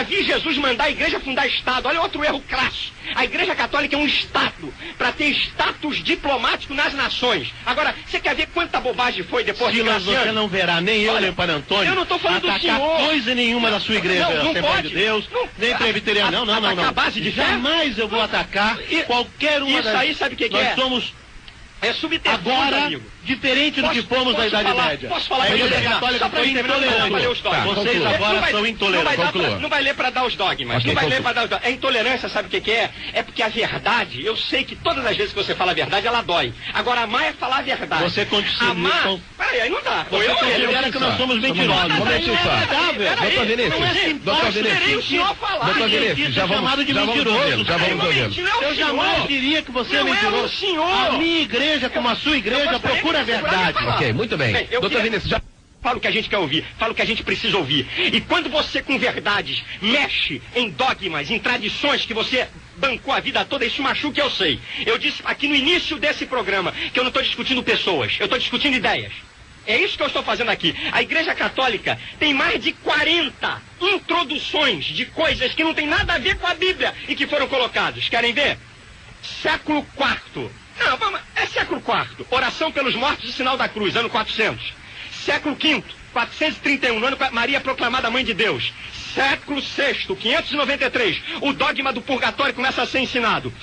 vi Jesus mandar a igreja fundar Estado. Olha outro erro crasso. A Igreja Católica é um Estado, para ter status diplomático nas nações. Agora, você quer ver quanta bobagem foi depois de Graciano? Você não verá, nem eu, nem o Padre Antônio, eu não estou falando do senhor. coisa nenhuma da sua igreja, não Assembleia pode. de Deus, nem presbiteriana, não. A base de fé? Jamais eu vou atacar qualquer uma isso aí, sabe o que é? Nós somos... É subterfúgio, agora, amigo. diferente do que fomos na Idade Média. Posso falar a para Igreja você? Católica foi intolerante. Vocês agora são intolerantes. Não vai ler para dar os dogmas. Okay, não vai ler para dar os dogmas. A intolerância, sabe o que é? É porque a verdade, eu sei que todas as vezes que você fala a verdade, ela dói. Agora, amar é falar a verdade. Você continua... Amar... Peraí, aí não dá. Você considera que nós somos mentirosos. Um momentinho só. Doutor Vinícius. Doutor Vinícius, já vamos ouvi-lo. Eu jamais diria que você é mentiroso. A minha igreja, como a sua igreja, procura a verdade. Ok, muito bem. Doutor Vinícius, já... Fala o que a gente quer ouvir, fala o que a gente precisa ouvir. E quando você com verdades mexe em dogmas, em tradições que você bancou a vida toda, isso machuca, eu sei. Eu disse aqui no início desse programa que eu não estou discutindo pessoas, eu estou discutindo ideias. É isso que eu estou fazendo aqui. A Igreja Católica tem mais de 40 introduções de coisas que não tem nada a ver com a Bíblia e que foram colocadas. Querem ver? Século IV. Não, vamos, é século IV. Oração pelos mortos e sinal da cruz, ano 400. Século V, 431, no ano Maria proclamada mãe de Deus. Século VI, 593, o dogma do purgatório começa a ser ensinado.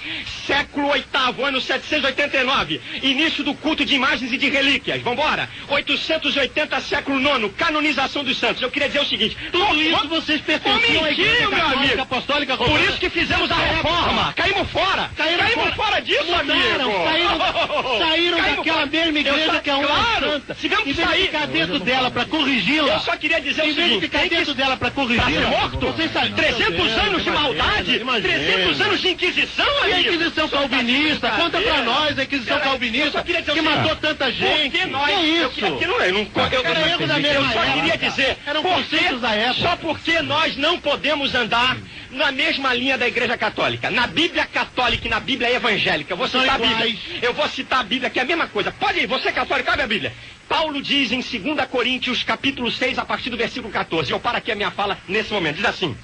Século VIII, ano 789, início do culto de imagens e de relíquias. Vambora. 880, século IX, canonização dos santos. Eu queria dizer o seguinte: por isso vocês pertenciam à Igreja Católica Apostólica Romana. Por isso que fizemos a reforma. Caímos fora. Caímos fora disso, amigo. Saíram daquela mesma igreja que é uma santa. Tivemos que sair. Em vez de ficar dentro dela para corrigi-la. Eu só queria dizer o seguinte: em vez de ficar dentro dela para corrigi-la. Morto? 300 anos de maldade? 300 anos de Inquisição, amigo? E a Inquisição calvinista? Conta pra nós a Inquisição calvinista que matou tanta gente. Porque nós... Que isso? Eu só queria dizer... Eram conceitos da época. Só porque nós não podemos andar na mesma linha da Igreja Católica. Na Bíblia Católica e na Bíblia Evangélica. Eu vou citar a Bíblia. Eu vou citar a Bíblia, que é a mesma coisa. Pode ir, você católico, abre a Bíblia. Paulo diz em 2 Coríntios, capítulo 6, a partir do versículo 14. Eu paro aqui a minha fala nesse momento. Diz assim: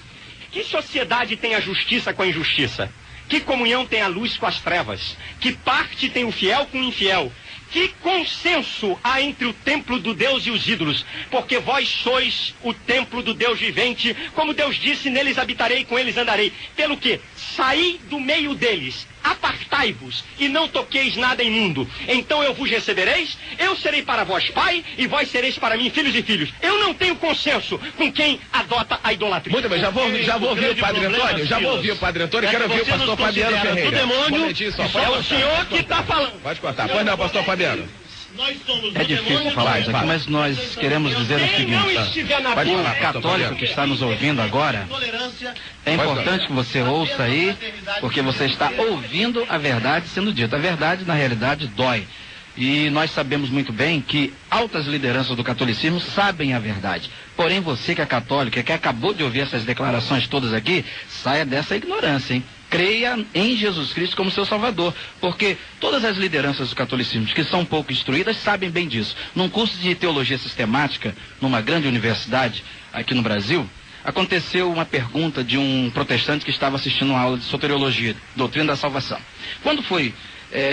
que sociedade tem a justiça com a injustiça? Que comunhão tem a luz com as trevas? Que parte tem o fiel com o infiel? Que consenso há entre o templo do Deus e os ídolos? Porque vós sois o templo do Deus vivente, como Deus disse, neles habitarei, com eles andarei. Pelo que? Saí do meio deles, apartai-vos, e não toqueis nada imundo. Então eu vos recebereis, eu serei para vós pai, e vós sereis para mim filhos e filhos. Eu não tenho consenso com quem adota a idolatria. Muito bem, já vou ouvir o Padre Antônio, e quero ouvir o pastor Fabiano Ferreira. É o senhor que está falando. Pode cortar, pois não, pastor Fabiano. É difícil falar isso aqui, mas nós queremos dizer o seguinte: o católico que está nos ouvindo agora, é importante que você ouça aí, porque você está ouvindo a verdade sendo dita. A verdade, na realidade, dói. E nós sabemos muito bem que altas lideranças do catolicismo sabem a verdade. Porém, você que é católica, que acabou de ouvir essas declarações todas aqui, saia dessa ignorância, hein? Creia em Jesus Cristo como seu Salvador, porque todas as lideranças do catolicismo que são pouco instruídas sabem bem disso. Num curso de teologia sistemática, numa grande universidade aqui no Brasil, aconteceu uma pergunta de um protestante que estava assistindo uma aula de soteriologia, doutrina da salvação. Quando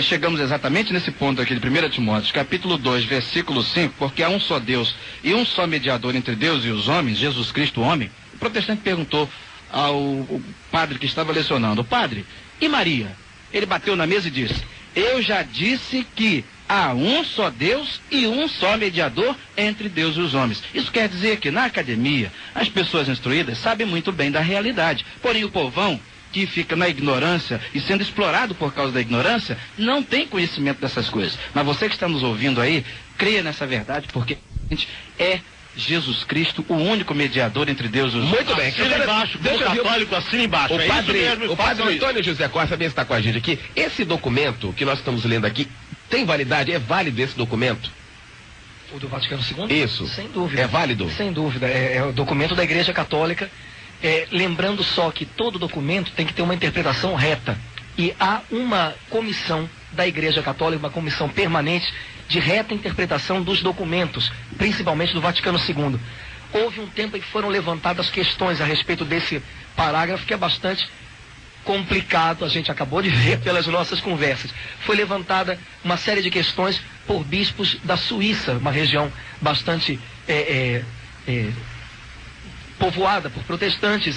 chegamos exatamente nesse ponto aqui de 1 Timóteo, capítulo 2, versículo 5, porque há um só Deus e um só mediador entre Deus e os homens, Jesus Cristo, o homem, o protestante perguntou ao padre que estava lecionando: Padre, e Maria? Ele bateu na mesa e disse: eu já disse que há um só Deus e um só mediador entre Deus e os homens. Isso quer dizer que na academia as pessoas instruídas sabem muito bem da realidade, porém o povão que fica na ignorância e sendo explorado por causa da ignorância não tem conhecimento dessas coisas. Mas você que está nos ouvindo aí, creia nessa verdade, porque a gente é Jesus Cristo, o único mediador entre Deus e os homens. Muito bem. Assina embaixo, como católico, assina embaixo. O padre Antônio José Costa também está com a gente aqui. Esse documento que nós estamos lendo aqui, tem validade? É válido esse documento? O do Vaticano II? Isso. Sem dúvida. É válido? Sem dúvida. É o documento da Igreja Católica. Lembrando só que todo documento tem que ter uma interpretação reta. E há uma comissão da Igreja Católica, uma comissão permanente de reta interpretação dos documentos, principalmente do Vaticano II. houve um tempo em que foram levantadas questões a respeito desse parágrafo, que é bastante complicado, a gente acabou de ver pelas nossas conversas. Foi levantada uma série de questões por bispos da Suíça, uma região bastante povoada por protestantes,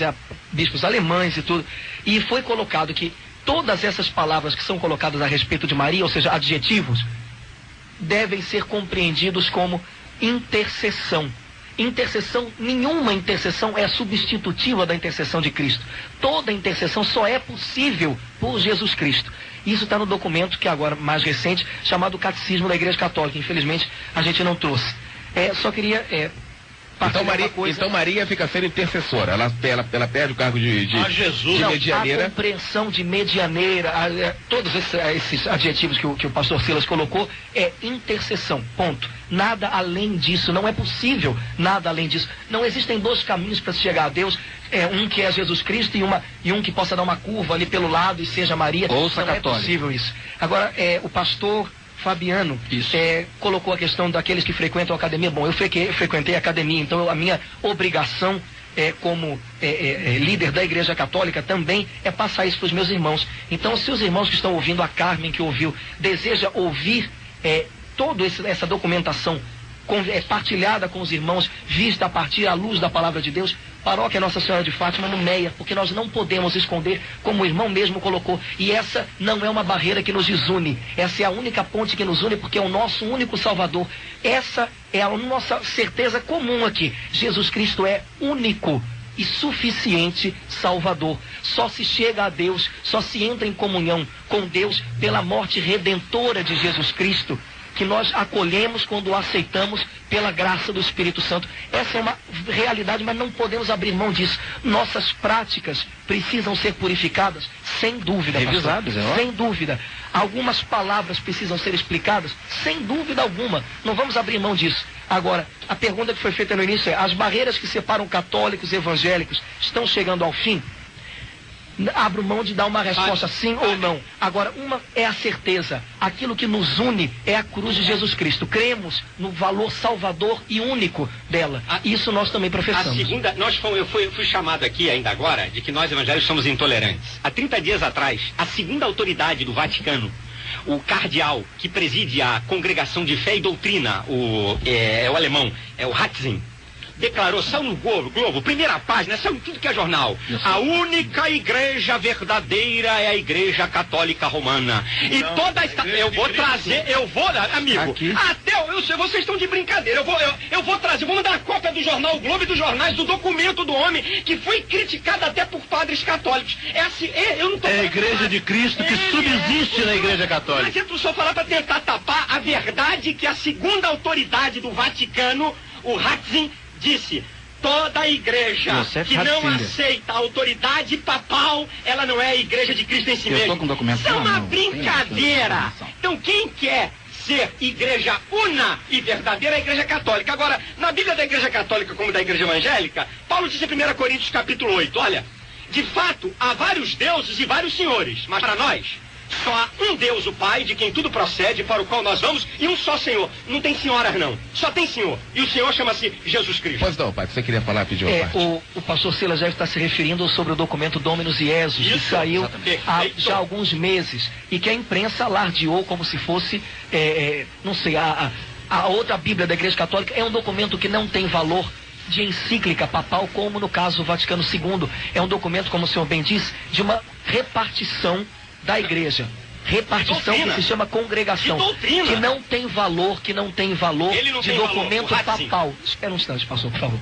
bispos alemães e tudo, e foi colocado que todas essas palavras que são colocadas a respeito de Maria, ou seja, adjetivos, devem ser compreendidos como intercessão. Intercessão, nenhuma intercessão é substitutiva da intercessão de Cristo. Toda intercessão só é possível por Jesus Cristo. Isso está no documento que agora, mais recente, chamado Catecismo da Igreja Católica. Infelizmente, a gente não trouxe. Só queria... Então Maria fica sendo intercessora, ela perde o cargo de medianeira. A compreensão de medianeira, todos esses adjetivos que o pastor Silas colocou, é intercessão, ponto. Nada além disso, não é possível nada além disso. Não existem dois caminhos para se chegar a Deus, um que é Jesus Cristo e um que possa dar uma curva ali pelo lado e seja Maria. Ouça não católico. É possível isso. Agora, o pastor Fabiano colocou a questão daqueles que frequentam a academia. Bom, eu frequentei a academia, então a minha obrigação como líder da Igreja Católica também é passar isso para os meus irmãos. Então, se os irmãos que estão ouvindo, a Carmen que ouviu, deseja ouvir toda essa documentação partilhada com os irmãos, vista a partir à luz da palavra de Deus, Paróquia Nossa Senhora de Fátima no Meia, porque nós não podemos esconder, como o irmão mesmo colocou, e essa não é uma barreira que nos desune, essa é a única ponte que nos une, porque é o nosso único Salvador. Essa é a nossa certeza comum aqui. Jesus Cristo é único e suficiente Salvador. Só se chega a Deus, só se entra em comunhão com Deus pela morte redentora de Jesus Cristo, que nós acolhemos quando o aceitamos pela graça do Espírito Santo. Essa é uma realidade, mas não podemos abrir mão disso. Nossas práticas precisam ser purificadas, sem dúvida, revisadas, sem dúvida. Algumas palavras precisam ser explicadas, sem dúvida alguma. Não vamos abrir mão disso. Agora, a pergunta que foi feita no início é: as barreiras que separam católicos e evangélicos estão chegando ao fim? Abro mão de dar uma resposta sim ou não. Agora, uma é a certeza. Aquilo que nos une é a cruz de Jesus Cristo. Cremos no valor salvador e único dela. Isso nós também professamos. A segunda, eu fui chamado aqui ainda agora de que nós evangélicos somos intolerantes. Há 30 dias atrás, a segunda autoridade do Vaticano, o cardeal que preside a Congregação de Fé e Doutrina, o alemão, o Ratzinger, declarou, saiu no Globo, primeira página, saiu em tudo que é jornal. A única igreja verdadeira é a Igreja Católica Romana. E toda esta... Eu vou trazer, amigo, aqui. Vocês estão de brincadeira. Eu vou trazer, vou mandar a cópia do jornal o Globo e dos jornais, do documento do homem, que foi criticado até por padres católicos. Eu não tô a Igreja de Cristo que subsiste na Igreja Católica. Mas eu só falar para tentar tapar a verdade que a segunda autoridade do Vaticano, o Ratzinger, disse: toda a igreja que não aceita a autoridade papal, ela não é a Igreja de Cristo em si mesma. Isso é uma brincadeira. Então quem quer ser igreja una e verdadeira é a Igreja Católica. Agora, na Bíblia da Igreja Católica como da Igreja Evangélica, Paulo disse em 1 Coríntios capítulo 8, olha, de fato há vários deuses e vários senhores, mas para nós só há um Deus, o Pai, de quem tudo procede, para o qual nós vamos, e um só Senhor. Não tem senhoras, não. Só tem Senhor. E o Senhor chama-se Jesus Cristo. Pois não, pai, você queria falar, pediu a parte. O pastor Silas já está se referindo sobre o documento Dominus Jesus, que saiu há já alguns meses, e que a imprensa alardeou como se fosse, não sei, a outra Bíblia da Igreja Católica. É um documento que não tem valor de encíclica papal, como no caso do Vaticano II. É um documento, como o senhor bem disse, de uma repartição da igreja. Repartição que se chama congregação. Que não tem valor de documento papal. Espera um instante, pastor, por favor.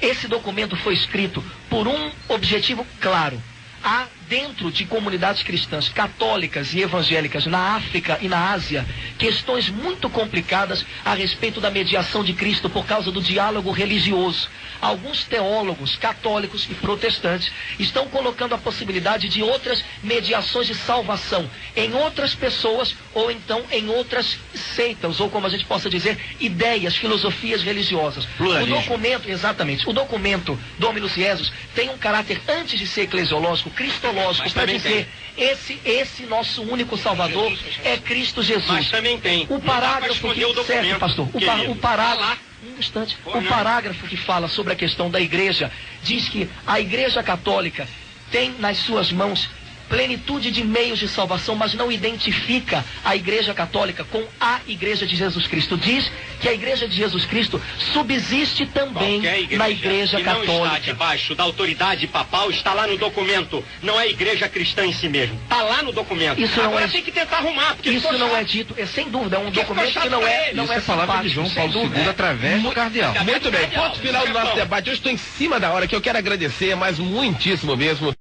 Esse documento foi escrito por um objetivo claro. Há dentro de comunidades cristãs, católicas e evangélicas na África e na Ásia, questões muito complicadas a respeito da mediação de Cristo por causa do diálogo religioso. Alguns teólogos católicos e protestantes estão colocando a possibilidade de outras mediações de salvação em outras pessoas ou então em outras seitas, ou como a gente possa dizer, ideias, filosofias religiosas. Pluralismo. O documento, exatamente, o documento Dominus Jesus tem um caráter, antes de ser eclesiológico, cristológico, para dizer, esse nosso único Salvador é Cristo Jesus. Mas também tem. O parágrafo que serve, pastor, o parágrafo, instante. O parágrafo que fala sobre a questão da igreja diz que a Igreja Católica tem nas suas mãos plenitude de meios de salvação, mas não identifica a Igreja Católica com a Igreja de Jesus Cristo. Diz que a Igreja de Jesus Cristo subsiste também na Igreja Católica. Não está debaixo da autoridade papal, está lá no documento. Não é a Igreja cristã em si mesmo. Está lá no documento. Isso agora tem que tentar arrumar, porque isso não é dito, sem dúvida, é um documento que não é. Isso é palavra de João Paulo II através do cardeal. Muito bem, ponto final do nosso debate. Eu estou em cima da hora, que eu quero agradecer, mas muitíssimo mesmo.